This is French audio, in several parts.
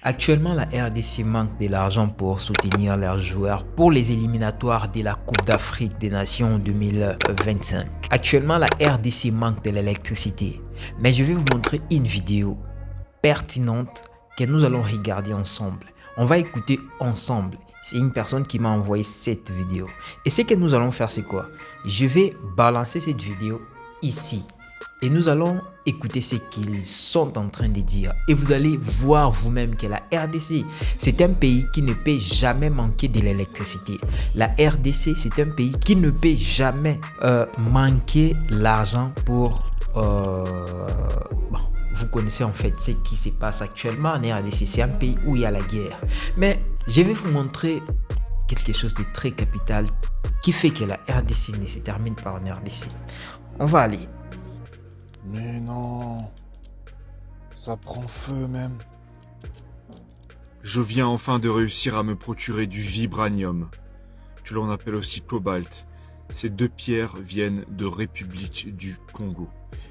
Actuellement, la RDC manque de l'argent pour soutenir leurs joueurs pour les éliminatoires de la Coupe d'Afrique des Nations 2025. Actuellement, la RDC manque de l'électricité. Mais je vais vous montrer une vidéo pertinente que nous allons regarder ensemble. On va écouter ensemble. C'est une personne qui m'a envoyé cette vidéo. Et ce que nous allons faire, c'est quoi? Je vais balancer cette vidéo ici. Et nous allons écouter ce qu'ils sont en train de dire. Et vous allez voir vous-même que la RDC, c'est un pays qui ne peut jamais manquer de l'électricité. La RDC, c'est un pays qui ne peut jamais manquer l'argent pour... vous connaissez en fait ce qui se passe actuellement en RDC. C'est un pays où il y a la guerre. Mais je vais vous montrer quelque chose de très capital qui fait que la RDC ne se termine pas en RDC. On va aller. Mais non, ça prend feu même. Je viens enfin de réussir à me procurer du vibranium, que l'on appelle aussi cobalt. Ces deux pierres viennent de République du Congo.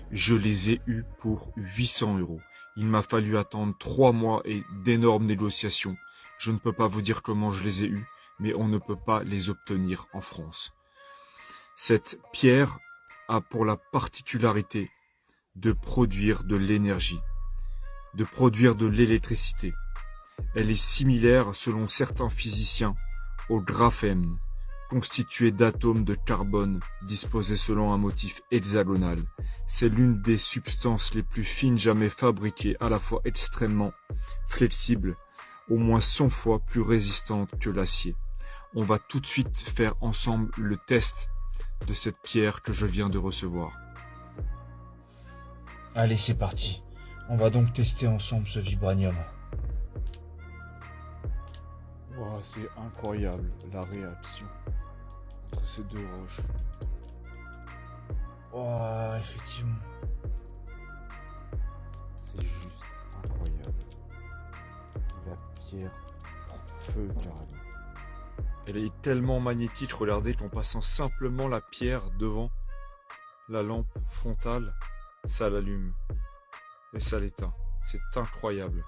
Je les ai eues pour 800 €. Il m'a fallu attendre 3 mois et d'énormes négociations. Je ne peux pas vous dire comment je les ai eues, mais on ne peut pas les obtenir en France. Cette pierre a pour la particularité de produire de l'énergie, de produire de l'électricité. Elle est similaire, selon certains physiciens, au graphène, constitué d'atomes de carbone disposés selon un motif hexagonal. C'est l'une des substances les plus fines jamais fabriquées, à la fois extrêmement flexible, au moins 100 fois plus résistante que l'acier. On va tout de suite faire ensemble le test de cette pierre que je viens de recevoir. Allez, c'est parti. On va donc tester ensemble ce vibranium. Wow, c'est incroyable la réaction entre ces deux roches. Oh, effectivement. C'est juste incroyable. La pierre prend feu carrément. Elle est tellement magnétique, regardez, qu'en passant simplement la pierre devant la lampe frontale, ça l'allume et ça l'éteint. C'est incroyable.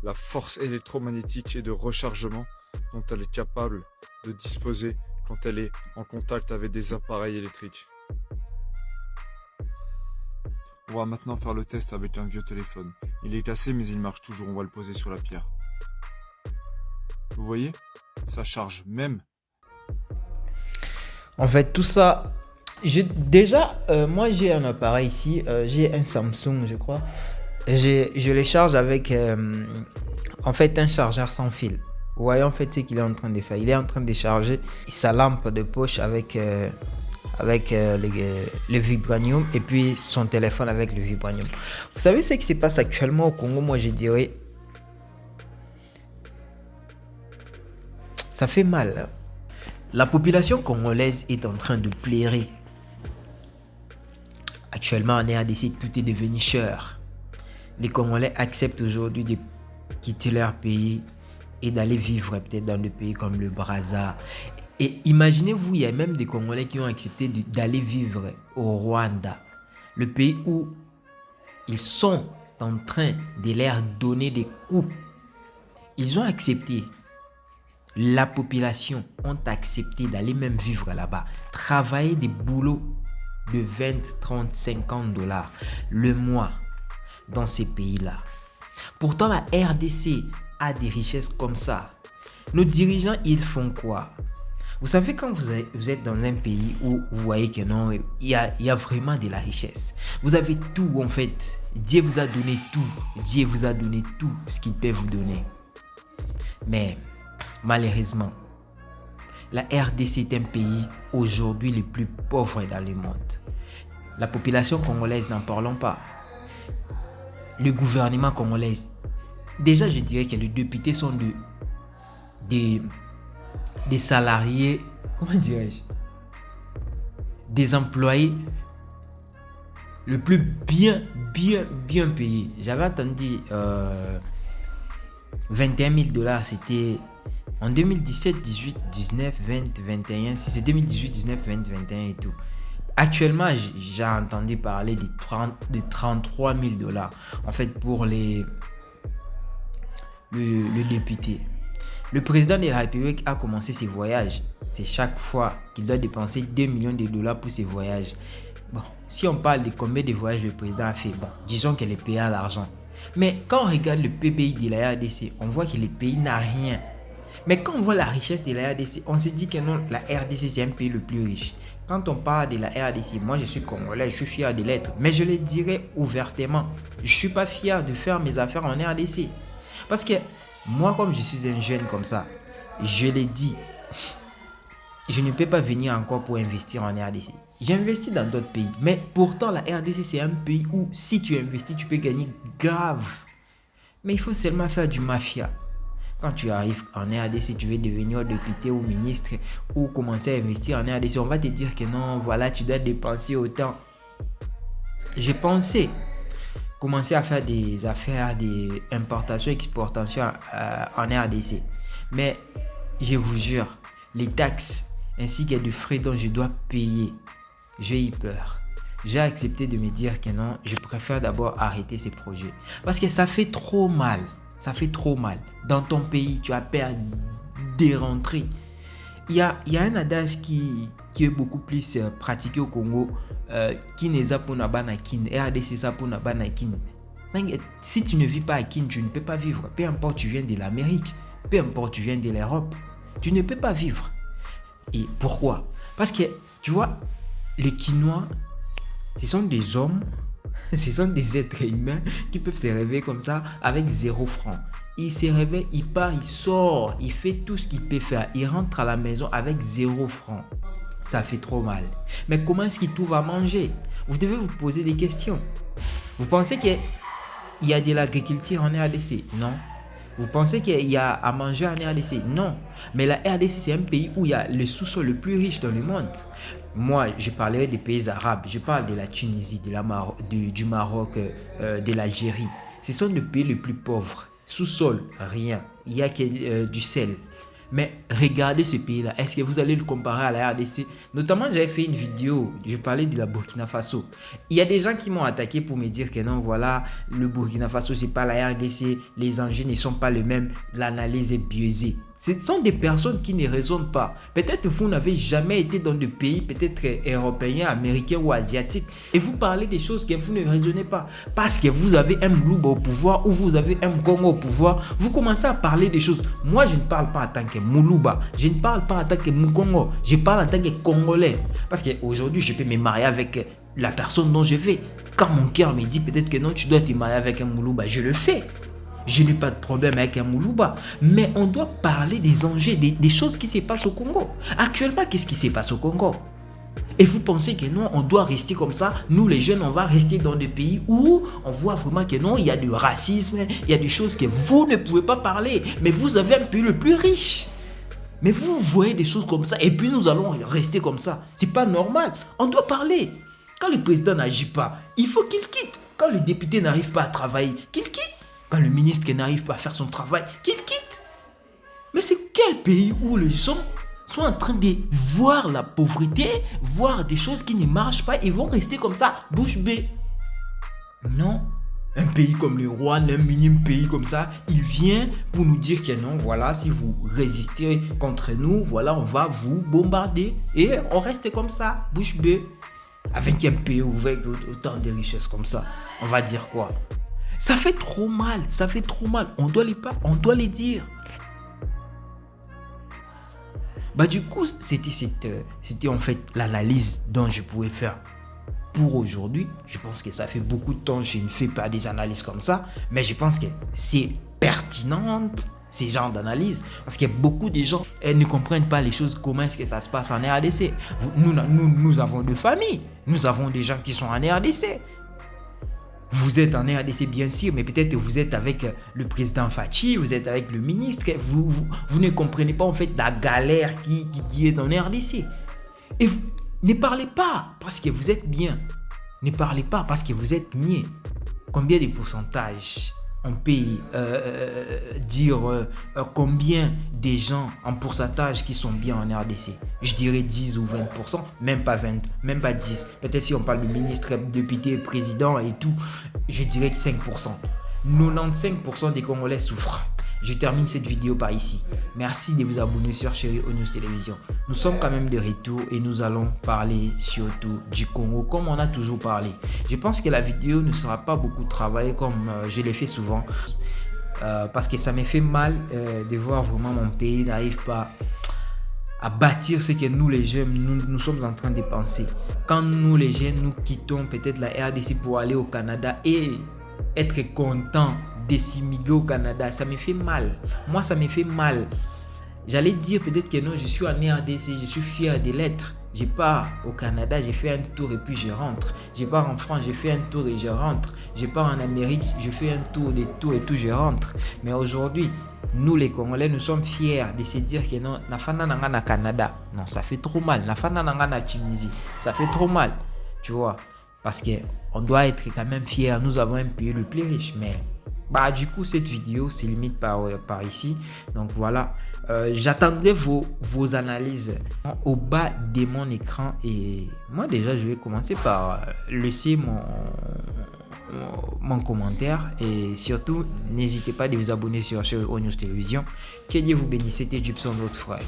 La force électromagnétique et de rechargement dont elle est capable de disposer quand elle est en contact avec des appareils électriques. On va maintenant faire le test avec un vieux téléphone. Il est cassé mais il marche toujours. On va le poser sur la pierre. Vous voyez? Ça charge même. En fait, tout ça... moi j'ai un appareil ici, j'ai un Samsung je crois, je le charge avec en fait un chargeur sans fil. Vous voyez en fait ce qu'il est en train de faire, il est en train de charger sa lampe de poche avec le vibranium et puis son téléphone avec le vibranium. Vous savez ce qui se passe actuellement au Congo? Moi je dirais, ça fait mal. La population congolaise est en train de pleurer. Actuellement en RDC, tout est devenu cher. Les Congolais acceptent aujourd'hui de quitter leur pays et d'aller vivre peut-être dans des pays comme le Brazza. Et imaginez-vous, il y a même des Congolais qui ont accepté d'aller vivre au Rwanda, le pays où ils sont en train de leur donner des coups. Ils ont accepté. La population ont accepté d'aller même vivre là-bas, travailler des boulots de 20, 30, 50 $ le mois dans ces pays-là. Pourtant, la RDC a des richesses comme ça. Nos dirigeants, ils font quoi? Vous savez, quand vous êtes dans un pays où vous voyez que non, il y a vraiment de la richesse. Vous avez tout en fait. Dieu vous a donné tout. Dieu vous a donné tout ce qu'il peut vous donner. Mais malheureusement, la RDC est un pays aujourd'hui le plus pauvre dans le monde. La population congolaise, n'en parlons pas. Le gouvernement congolais, déjà je dirais que les députés sont des salariés, comment dirais-je, des employés le plus bien payés. J'avais entendu 21 000 $, c'était en 2017, 18, 19, 20, 21, si c'est 2018, 19, 20, 21 et tout. Actuellement, j'ai entendu parler de 33 000 $. En fait, pour les le député. Le président de la République a commencé ses voyages. C'est chaque fois qu'il doit dépenser 2 millions de dollars pour ses voyages. Bon, si on parle de combien de voyages le président a fait, bon, disons qu'elle est payée à l'argent. Mais quand on regarde le PBI de la RDC, on voit que le pays n'a rien. Mais quand on voit la richesse de la RDC, on se dit que non, la RDC c'est un pays le plus riche. Quand on parle de la RDC, moi je suis congolais, je suis fier de l'être. Mais je le dirais ouvertement, je ne suis pas fier de faire mes affaires en RDC. Parce que moi, comme je suis un jeune comme ça, je l'ai dit, je ne peux pas venir encore pour investir en RDC. J'ai investi dans d'autres pays. Mais pourtant, la RDC, c'est un pays où si tu investis, tu peux gagner grave. Mais il faut seulement faire du mafia. Quand tu arrives en RDC, tu veux devenir député ou ministre ou commencer à investir en RDC, on va te dire que non, voilà, tu dois dépenser autant. J'ai pensé commencer à faire des affaires d'importation, exportation en RDC. Mais je vous jure, les taxes ainsi que des frais dont je dois payer, j'ai eu peur. J'ai accepté de me dire que non, je préfère d'abord arrêter ces projets. Parce que ça fait trop mal. Ça fait trop mal. Dans ton pays, tu as peur de rentrer. Il y a un adage qui est beaucoup plus pratiqué au Congo. Qui n'est pas pour Nabana Kin. RDC ça pour Nabana Kin. Si tu ne vis pas à Kin, tu ne peux pas vivre. Peu importe tu viens de l'Amérique, peu importe tu viens de l'Europe, tu ne peux pas vivre. Et pourquoi? Parce que tu vois, les Kinois, ce sont des hommes, ce sont des êtres humains qui peuvent se réveiller comme ça avec 0 francs. Il se réveille, il part, il sort, il fait tout ce qu'il peut faire. Il rentre à la maison avec 0 francs. Ça fait trop mal. Mais comment est-ce qu'il trouve à manger? Vous devez vous poser des questions. Vous pensez qu'il y a de l'agriculture en RDC? Non. Vous pensez qu'il y a à manger en RDC? Non. Mais la RDC, c'est un pays où il y a le sous-sol le plus riche dans le monde. Moi, je parlerai des pays arabes. Je parle de la Tunisie, du Maroc, de l'Algérie. Ce sont les pays les plus pauvres. Sous-sol, rien. Il n'y a que du sel. Mais regardez ce pays-là. Est-ce que vous allez le comparer à la RDC? Notamment, j'avais fait une vidéo. Je parlais de la Burkina Faso. Il y a des gens qui m'ont attaqué pour me dire que non, voilà, le Burkina Faso, c'est pas la RDC. Les enjeux ne sont pas les mêmes. L'analyse est biaisée. Ce sont des personnes qui ne raisonnent pas. Peut-être que vous n'avez jamais été dans des pays, peut-être européens, américains ou asiatiques. Et vous parlez des choses que vous ne raisonnez pas. Parce que vous avez un Moulouba au pouvoir ou vous avez un Congo au pouvoir. Vous commencez à parler des choses. Moi, je ne parle pas en tant que Moulouba. Je ne parle pas en tant que Moukongo. Je parle en tant que Congolais. Parce qu'aujourd'hui, je peux me marier avec la personne dont je vais. Quand mon cœur me dit peut-être que non, tu dois te marier avec un Moulouba, je le fais. Je n'ai pas de problème avec un Moulouba. Mais on doit parler des enjeux, des choses qui se passent au Congo. Actuellement, qu'est-ce qui se passe au Congo? Et vous pensez que non, on doit rester comme ça? Nous, les jeunes, on va rester dans des pays où on voit vraiment que non, il y a du racisme, il y a des choses que vous ne pouvez pas parler. Mais vous avez un pays le plus riche. Mais vous voyez des choses comme ça et puis nous allons rester comme ça. C'est pas normal. On doit parler. Quand le président n'agit pas, il faut qu'il quitte. Quand le député n'arrive pas à travailler, qu'il quitte. Quand le ministre n'arrive pas à faire son travail, qu'il quitte. Mais c'est quel pays où les gens sont en train de voir la pauvreté, voir des choses qui ne marchent pas, ils vont rester comme ça, bouche bée. Non. Un pays comme le Rwanda, un minime pays comme ça, il vient pour nous dire que non, voilà, si vous résistez contre nous, voilà, on va vous bombarder. Et on reste comme ça, bouche bée. Avec un pays avec autant de richesses comme ça, on va dire quoi? Ça fait trop mal, ça fait trop mal. On doit les dire. Bah du coup, c'était en fait l'analyse dont je pouvais faire pour aujourd'hui. Je pense que ça fait beaucoup de temps que je ne fais pas des analyses comme ça, mais je pense que c'est pertinent ces genres d'analyse parce que beaucoup de gens ne comprennent pas les choses, comment est-ce que ça se passe en RDC. Nous avons des familles, nous avons des gens qui sont en RDC. Vous êtes en RDC bien sûr, mais peut-être vous êtes avec le président Fachi, vous êtes avec le ministre, vous ne comprenez pas en fait la galère qui est en RDC. Et vous ne parlez pas parce que vous êtes bien. Ne parlez pas parce que vous êtes niais. Combien de pourcentages on peut dire combien des gens en pourcentage qui sont bien en RDC? Je dirais 10 ou 20%, même pas 20, même pas 10. Peut-être si on parle de ministre, député, président et tout, je dirais 5%. 95% des Congolais souffrent. Je termine cette vidéo par ici. Merci de vous abonner sur Chérie News Télévision. Nous sommes quand même de retour et nous allons parler surtout du Congo comme on a toujours parlé. Je pense que la vidéo ne sera pas beaucoup travaillée comme je l'ai fait souvent. Parce que ça me fait mal de voir vraiment mon pays n'arrive pas à bâtir ce que nous les jeunes, nous sommes en train de penser. Quand nous les jeunes, nous quittons peut-être la RDC pour aller au Canada et être content de s'immigrer au Canada, ça me fait mal. Moi, ça me fait mal. J'allais dire peut-être que non, je suis en RDC, je suis fier de l'être. Je pars au Canada, j'ai fait un tour et puis je rentre. Je pars en France, j'ai fait un tour et je rentre. Je pars en Amérique, je fais un tour, des tours et tout, je rentre. Mais aujourd'hui, nous les Congolais, nous sommes fiers de se dire que non, nafana nanga na Canada. Non, ça fait trop mal. Nafana nanga na Tunisie, ça fait trop mal. Tu vois, parce que on doit être quand même fiers. Nous avons un pays le plus riche, mais du coup cette vidéo se limite par ici. Donc voilà, j'attendrai vos analyses au bas de mon écran. Et moi déjà je vais commencer par laisser mon commentaire. Et surtout n'hésitez pas de vous abonner sur Chérie News Télévision. Que Dieu vous bénisse. C'était Gibson, votre frère.